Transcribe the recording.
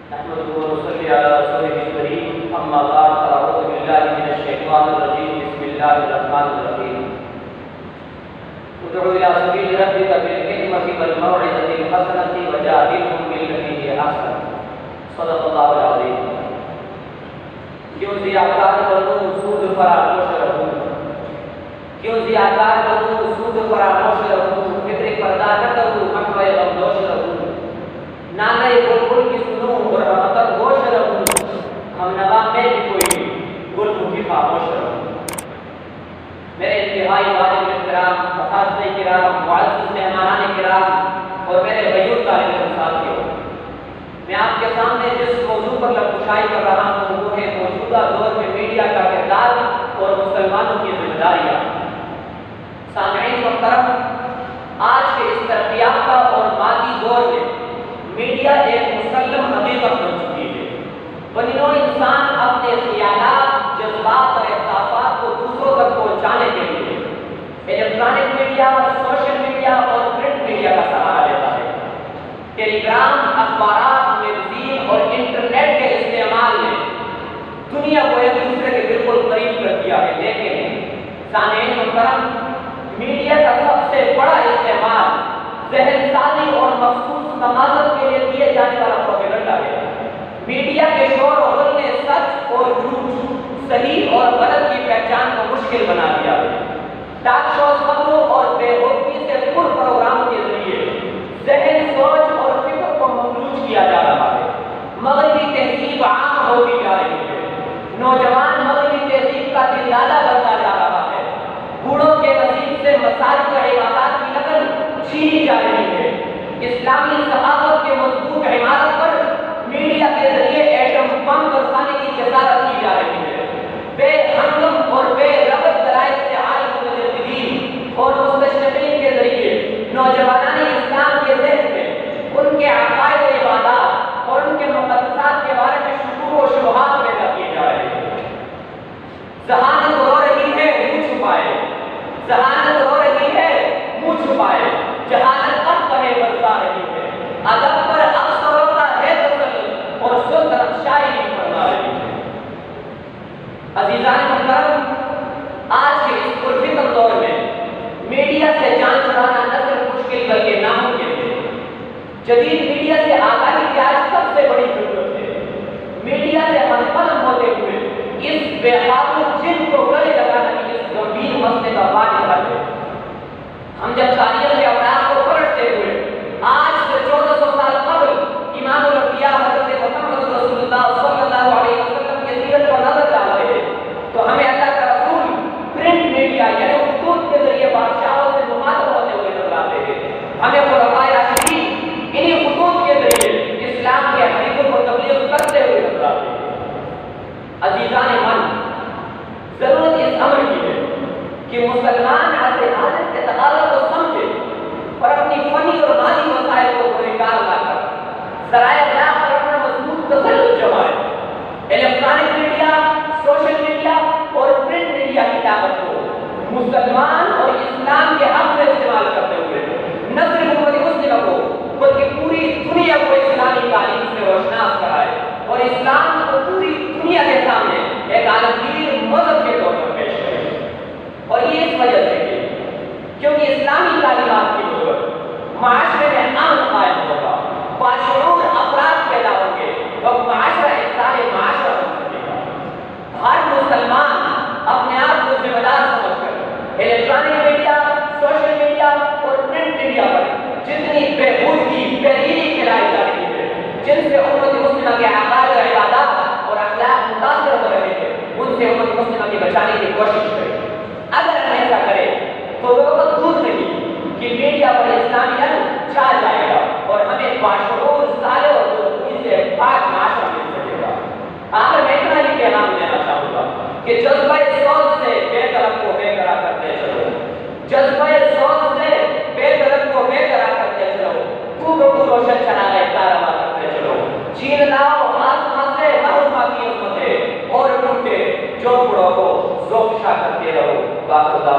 نحمده ونصلي على رسوله الكريم أما بعد فأعوذ بالله من الشيطان الرجيم بسم الله الرحمن الرحيم ادع إلى سبيل ربك بالحكمة والموعظة الحسنة وجادلهم بالتي هي أحسن صدق الله العظيم کیوں زیادات بنوں سود فراموش رہوں کیوں زیادات بنوں سود فراموش رہوں فکر پردہ نہ کروں مکوے غمدوش رہوں نانے بلبل کی سنوں اور رحمتر گوش رہوں ہم نوا میں بھی کوئی گل کی خاموش رہوں میرے انتہائی واجب احترام اساتذہ کرام معزز مہمانان کرام اور میرے غیور طالب علم ساتھیوں میں آپ کے سامنے جس موضوع پر لبکشائی کر رہا ہوں وہ ہے موجودہ دور میں میڈیا کا کردار اور مسلمانوں کی ذمہ داریاں سامعین محترم آج کے اس ترقیافتہ اور مادی دور میں میڈیا ایک مسلم حقیقت بن چکی ہے بنو انسان اپنے خیالات جذبات اور احساسات کو دوسروں تک پہنچانے کے لیے الیکٹرانک میڈیا سوشل میڈیا اور پرنٹ میڈیا کا سہارا لیتا ہے ٹیلی گرام اخبارات میگزین اور انٹرنیٹ کے استعمال نے دنیا کو ایک دوسرے کے بالکل قریب کر دیا ہے لیکن سامعین محترم میڈیا کا سب سے بڑا استعمال ذہن سازی اور مخصوص مقاصد کے لیے کیے جانے والا پروپیگنڈا ہے میڈیا کے شور و غل نے سچ اور جھوٹ صحیح اور غلط کی پہچان کو مشکل بنا دیا ہے ٹاک شوز خبروں اور بے ہوتی سے پر پروگرام کے ذریعے ذہن سوچ اور فکر کو مفلوج کیا جا رہا ہے مغربی تہذیب عام ہوتی جا رہی ہے نوجوان مغربی تہذیب کا دلدادہ بنتا جا رہا ہے بوڑھوں کے نصیب سے مساجد و عبادات کی نقل چھینی جا رہی ہے اسلامی ثقافت کے مضبوط عمارت پر میڈیا کے ذریعے ایٹم بم برسانے کی جسارت کی جا رہی ہے بے ہنگم اور بے ربط دلائل سے عالم مجددین اور مستشرقین کے ذریعے نوجوانان اسلام کے ذہن میں ان کے عقائد و عبادات اور ان کے مقدسات کے بارے میں شکوک و شبہات پیدا کیے جا رہے ہیں ذہانت رو رہی ہے منہ چھپائے ذہانت رو رہی ہے منہ چھپائے جہالت اب کہیں برسا رہی ہے ادب پر افسروں کا ہے تسلط اور سلطنت شاہی فرما رہی ہے عزیزان محترم آج کے اس پرفکر دور میں میڈیا سے جان چھڑانا نہ صرف مشکل بلکہ ناممکن ہے جدید میڈیا سے آگاہی کی آج سب سے بڑی ضرورت ہے میڈیا سے ہم قلم ہوتے ہوئے اس بے قابو جن کو گلے لگانے کی اس گمبھیر مسئلے کا واضح حل ہے ہم جب تاریخ کے اوراق کو پلٹتے ہوئے آج سے 1400 سال قبل امام الانبیاء حضرت محمد رسول اللہ صلی اللہ علیہ وسلم کی سیرت پر نظر ڈالتے ہیں تو ہمیں اللہ کا رسول پرنٹ میڈیا یعنی خطوط کے ذریعے بادشاہوں سے مخاطب ہوتے ہوئے نظر آتے ہیں ہمیں خلفائے راشدین انہی خطوط کے ذریعے اسلام کے حقیقت کو تبلیغ کرتے ہوئے نظر آتے ہیں عزیزان من ضرورت اس امر کی ہے کہ مسلمان عصر حاضر کے تقاضا کو سمجھے اور اپنی فنی اور مالی مسائل کو پرکار نہ کر ذرائع ابلاغ پر اپنا مضبوط تسلط جمائے الیکٹرانک میڈیا سوشل میڈیا اور پرنٹ میڈیا کی طاقت کو مسلمان اور اسلام کے حق میں استعمال کرتے ہوئے نہ صرف امت مسلمہ کو بلکہ پوری دنیا کو اسلامی تعلیم سے روشناس کرائے اور اسلام کو پوری دنیا کے سامنے ایک عالمگیر مذہب کے طور پر پیش کرے اور یہ اس وجہ سے کہ کیونکہ اسلامی تعلیمات کی ضرورت معاشرے میں امن قائم ہوگا باشعور افراد پیدا ہوں گے اور معاشرہ ایک سارے معاشرہ بن سکے گا ہر مسلمان اپنے آپ کو ذمہ دار سمجھ کر الیکٹرانک میڈیا سوشل میڈیا اور پرنٹ میڈیا پر جتنی بےہودگی بےدینی پھیلائی جا رہی ہے جن سے امت مسلمہ کے عقائد و عبادات اور اخلاق متاثر ہو رہے ہیں ان سے امت مسلمہ کی بچانے کی کوشش کرے اگر ہم ایسا کریں تو وقت دور نہیں کہ میڈیا پر اسلامی رنگ چھا جائے گا اور ہمیں باشعور صالح اور درستی سے پاک معاشرہ مل سکے گا آخر میں اتنا ہی پیغام دینا چاہوں گا کہ جذبہ سوچ سے بے طرف کو بے قرار کرتے چلو جذبہ سوچ سے بے طرف کو بے قرار کرتے چلو کو روشن چراغ کارواں کرتے چلو چھین لاؤ آسمان سے محرومہ کی امتیں اور ٹوٹے جو بڑوں کو ذوق شا کرتے رہو باخدا